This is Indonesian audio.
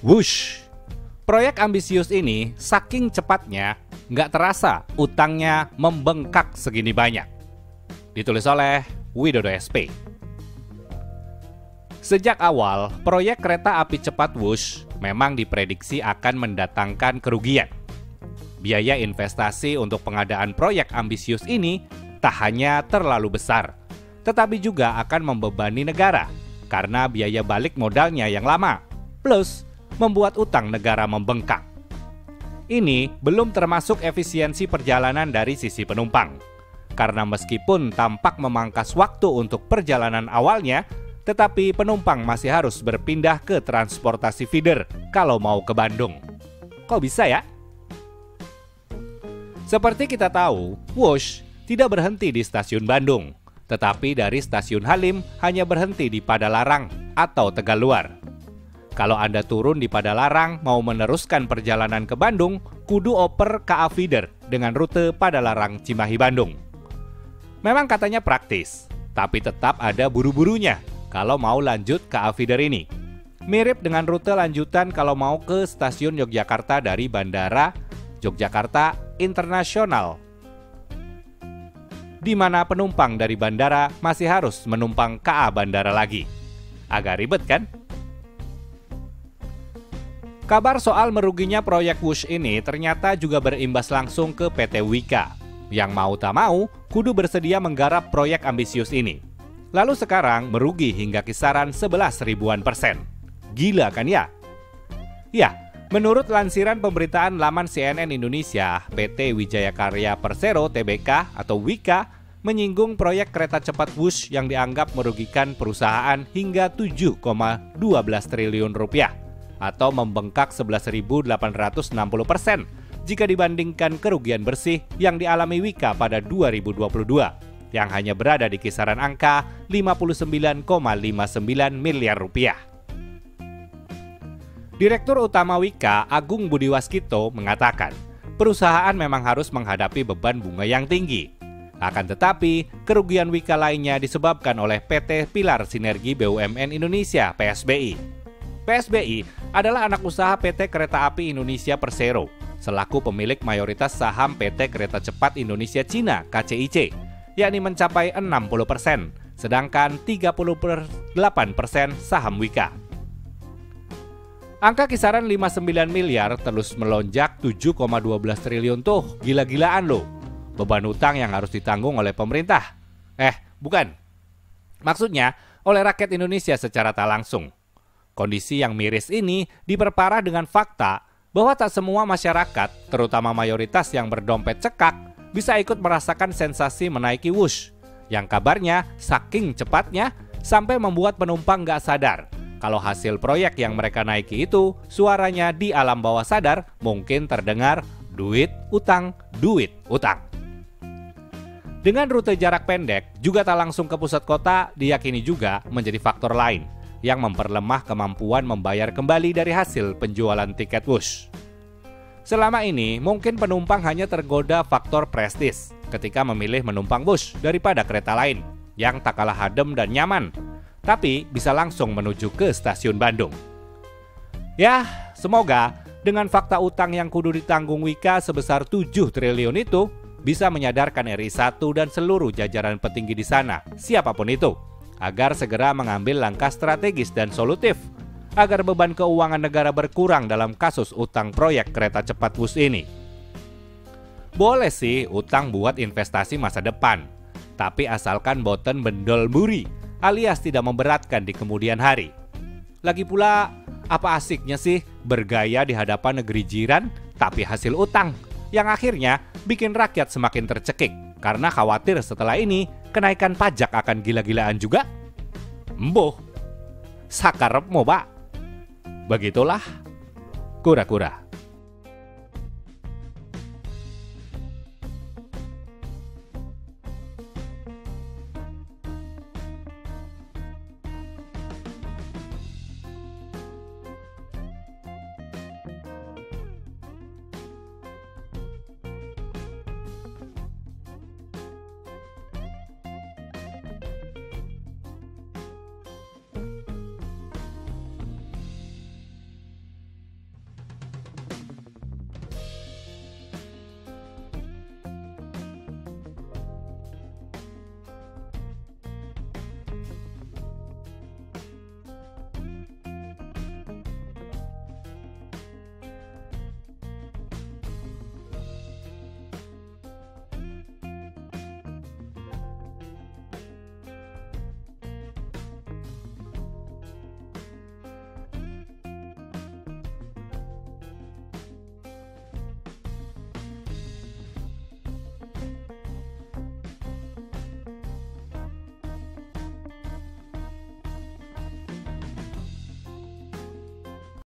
Wush! Proyek ambisius ini saking cepatnya, nggak terasa utangnya membengkak segini banyak. Ditulis oleh Widodo SP. Sejak awal, proyek kereta api cepat Wush memang diprediksi akan mendatangkan kerugian. Biaya investasi untuk pengadaan proyek ambisius ini tak hanya terlalu besar, tetapi juga akan membebani negara karena biaya balik modalnya yang lama, plus membuat utang negara membengkak. Ini belum termasuk efisiensi perjalanan dari sisi penumpang. Karena meskipun tampak memangkas waktu untuk perjalanan awalnya, tetapi penumpang masih harus berpindah ke transportasi feeder kalau mau ke Bandung. Kok bisa ya? Seperti kita tahu, Wush tidak berhenti di stasiun Bandung, tetapi dari stasiun Halim hanya berhenti di Padalarang atau Tegaluar. Kalau Anda turun di Padalarang mau meneruskan perjalanan ke Bandung, kudu oper KA Feeder dengan rute Padalarang Cimahi Bandung. Memang katanya praktis, tapi tetap ada buru-burunya kalau mau lanjut KA Feeder ini. Mirip dengan rute lanjutan kalau mau ke stasiun Yogyakarta dari Bandara Yogyakarta Internasional, di mana penumpang dari bandara masih harus menumpang KA bandara lagi. Agak ribet kan? Kabar soal meruginya proyek Wush ini ternyata juga berimbas langsung ke PT Wika, yang mau tak mau kudu bersedia menggarap proyek ambisius ini. Lalu sekarang merugi hingga kisaran 11 ribuan %. Gila kan ya? Ya, menurut lansiran pemberitaan laman CNN Indonesia, PT Wijaya Karya Persero Tbk atau Wika menyinggung proyek kereta cepat Wush yang dianggap merugikan perusahaan hingga 7,12 triliun rupiah. Atau membengkak 11.860% jika dibandingkan kerugian bersih yang dialami Wika pada 2022, yang hanya berada di kisaran angka 59,59 miliar rupiah. Direktur Utama Wika, Agung Budi Waskito, mengatakan, perusahaan memang harus menghadapi beban bunga yang tinggi. Akan tetapi, kerugian Wika lainnya disebabkan oleh PT Pilar Sinergi BUMN Indonesia (PSBI). PSBI adalah anak usaha PT Kereta Api Indonesia Persero, selaku pemilik mayoritas saham PT Kereta Cepat Indonesia Cina (KCIC), yakni mencapai 60%, sedangkan 38% saham Wika. Angka kisaran 59 miliar terus melonjak 7,12 triliun tuh, gila-gilaan loh. Beban utang yang harus ditanggung oleh pemerintah. Bukan. Maksudnya, oleh rakyat Indonesia secara tak langsung. Kondisi yang miris ini diperparah dengan fakta bahwa tak semua masyarakat, terutama mayoritas yang berdompet cekak, bisa ikut merasakan sensasi menaiki Wush, yang kabarnya saking cepatnya sampai membuat penumpang nggak sadar kalau hasil proyek yang mereka naiki itu suaranya di alam bawah sadar mungkin terdengar duit, utang, duit, utang. Dengan rute jarak pendek, juga tak langsung ke pusat kota, diyakini juga menjadi faktor lain yang memperlemah kemampuan membayar kembali dari hasil penjualan tiket Wush. Selama ini, mungkin penumpang hanya tergoda faktor prestis ketika memilih menumpang Wush daripada kereta lain yang tak kalah adem dan nyaman, tapi bisa langsung menuju ke stasiun Bandung. Ya, semoga dengan fakta utang yang kudu ditanggung Wika sebesar 7 triliun itu bisa menyadarkan RI 1 dan seluruh jajaran petinggi di sana, siapapun itu, agar segera mengambil langkah strategis dan solutif agar beban keuangan negara berkurang dalam kasus utang proyek kereta cepat Wush ini. Boleh sih utang buat investasi masa depan, tapi asalkan boten bendol buri alias tidak memberatkan di kemudian hari. Lagi pula, apa asiknya sih bergaya di hadapan negeri jiran tapi hasil utang yang akhirnya bikin rakyat semakin tercekik karena khawatir setelah ini kenaikan pajak akan gila-gilaan juga? Mboh, sakarep mo, Pak. Begitulah kura-kura.